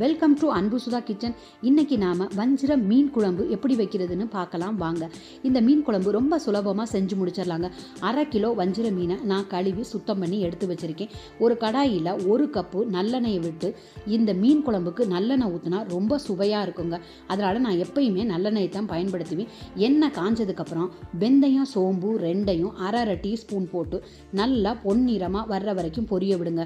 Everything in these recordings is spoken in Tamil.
வெல்கம் டு அன்பு சுதா கிச்சன். இன்றைக்கி நாம் வஞ்சிர மீன் குழம்பு எப்படி வைக்கிறதுன்னு பார்க்கலாம் வாங்க. இந்த மீன் குழம்பு ரொம்ப சுலபமாக செஞ்சு முடிச்சிடலாங்க. 1/2 கிலோ வஞ்சிர மீனை நான் கழுவி சுத்தம் பண்ணி எடுத்து வச்சுருக்கேன். ஒரு கடாயில் 1 கப்பு நல்லெண்ணெயை விட்டு இந்த மீன் குழம்புக்கு நல்லெண்ணெய் ஊற்றினா ரொம்ப சுவையாக இருக்குங்க. அதனால் நான் எப்பயுமே நல்லெண்ணெயை தான் பயன்படுத்துவேன். எண்ணெய் காஞ்சதுக்கப்புறம் வெந்தயம், சோம்பு ரெண்டையும் 1/2 டீஸ்பூன் போட்டு நல்லா பொன்னிறமாக வர்ற வரைக்கும் பொரிய விடுங்க.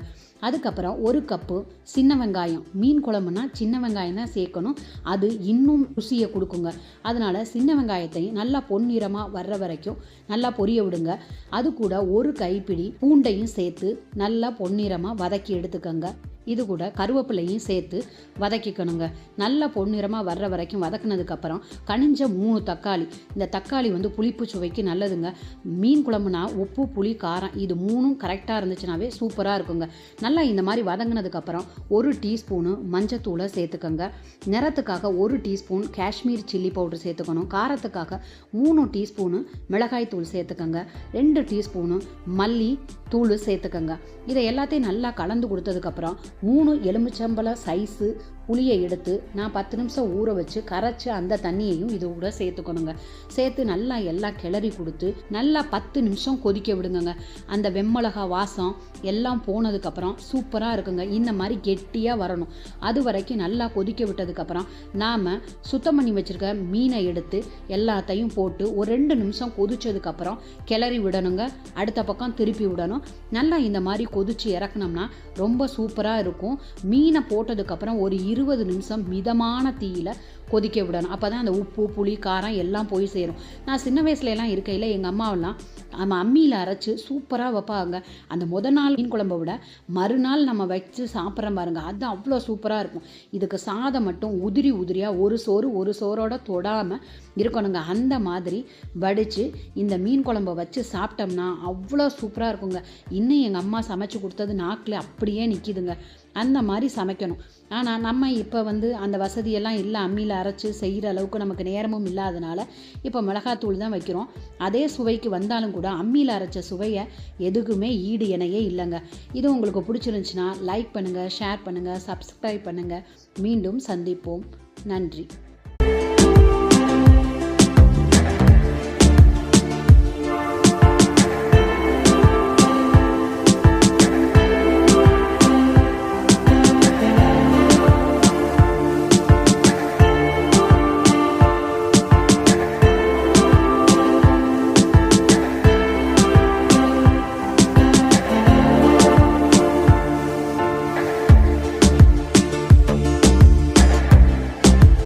அதுக்கப்புறம் 1 கப்பு சின்ன வெங்காயம், மீன் குழம்புனா சின்ன வெங்காயம் தான் சேர்க்கணும், அது இன்னும் ருசியை கொடுக்குங்க. அதனால் சின்ன வெங்காயத்தையும் நல்லா பொன்னிறமாக வர்ற வரைக்கும் நல்லா பொரிய விடுங்க. அது கூட 1 கைப்பிடி பூண்டையும் சேர்த்து நல்லா பொன்னிறமாக வதக்கி எடுத்துக்கோங்க. இது கூட கருவேப்பிலையும் சேர்த்து வதக்கிக்கணுங்க. நல்லா பொன்னிறமாக வர்ற வரைக்கும் வதக்கினதுக்கப்புறம் கனிஞ்ச 3 தக்காளி. இந்த தக்காளி புளிப்பு சுவைக்கு நல்லதுங்க. மீன் குழம்புனா உப்பு, புளி, காரம் இது 3ம் கரெக்டாக இருந்துச்சுனாவே சூப்பராக இருக்குங்க. நல்லா இந்த மாதிரி வதங்கினதுக்கப்புறம் 1 டீஸ்பூனு மஞ்சத்தூளை சேர்த்துக்கோங்க. நிறத்துக்காக 1 டீஸ்பூன் காஷ்மீர் சில்லி பவுடர் சேர்த்துக்கணும். காரத்துக்காக 3 டீஸ்பூனு மிளகாய் தூள் சேர்த்துக்கோங்க. 2 டீஸ்பூனு மல்லி தூள் சேர்த்துக்கோங்க. இதை எல்லாத்தையும் நல்லா கலந்து கொடுத்ததுக்கப்புறம் 3 எலுமிச்சம்பழம் சைஸு புளியை எடுத்து நான் 10 நிமிஷம் ஊற வச்சு கரைச்சி அந்த தண்ணியையும் இது கூட சேர்த்துக்கணுங்க. சேர்த்து நல்லா எல்லாம் கிளறி கொடுத்து நல்லா 10 நிமிஷம் கொதிக்க விடுங்க. அந்த வெண்மிளகா வாசம் எல்லாம் போனதுக்கப்புறம் சூப்பராக இருக்குங்க. இந்த மாதிரி கெட்டியாக வரணும். அது வரைக்கும் நல்லா கொதிக்க விட்டதுக்கப்புறம் நாம் சுத்தம் பண்ணி வச்சுருக்க மீனை எடுத்து எல்லாத்தையும் போட்டு ஒரு 2 நிமிஷம் கொதிச்சதுக்கப்புறம் கிளறி விடணுங்க. அடுத்த பக்கம் திருப்பி விடணும். நல்லா இந்த மாதிரி கொதிச்சு இறக்கணும்னா ரொம்ப சூப்பராக இருக்கும். மீனை போட்டதுக்கப்புறம் ஒரு 20 நிமிஷம் மிதமான தீயில் கொதிக்க விடணும். அப்போ தான் அந்த உப்பு, புளி, காரம் எல்லாம் போய் சேரும். நான் சின்ன வயசுலலாம் இருக்கையில் எங்கள் அம்மாவெல்லாம் நம்ம அம்மியில் அரைச்சி சூப்பராக வைப்பாங்க. அந்த நாள் மீன் குழம்பை விட மறுநாள் நம்ம வச்சு சாப்பிட்ற பாருங்க, அது அவ்வளோ சூப்பராக இருக்கும். இதுக்கு சாதம் மட்டும் உதிரி உதிரியாக ஒரு சோரோட தொடாமல் இருக்கணுங்க. அந்த மாதிரி வடித்து இந்த மீன் குழம்பை வச்சு சாப்பிட்டோம்னா அவ்வளோ சூப்பராக இருக்குங்க. இன்னும் எங்கள் அம்மா சமைச்சு கொடுத்தது நாக்கில் அப்படியே நிற்கிதுங்க. அந்த மாதிரி சமைக்கணும். ஆனால் நம்ம இப்போ அந்த வசதியெல்லாம் இல்லை. அம்மியில் அரைச்சி செய்கிற அளவுக்கு நமக்கு நேரமும் இல்லாதனால இப்போ மிளகாத்தூள் தான் வைக்கிறோம். அதே சுவைக்கு வந்தாலும் கூட அம்மியில் அரைச்ச சுவையை எதுக்குமே ஈடு இணையே இல்லைங்க. இது உங்களுக்கு பிடிச்சிருந்துச்சுன்னா லைக் பண்ணுங்கள், ஷேர் பண்ணுங்கள், சப்ஸ்கிரைப் பண்ணுங்கள். மீண்டும் சந்திப்போம். நன்றி.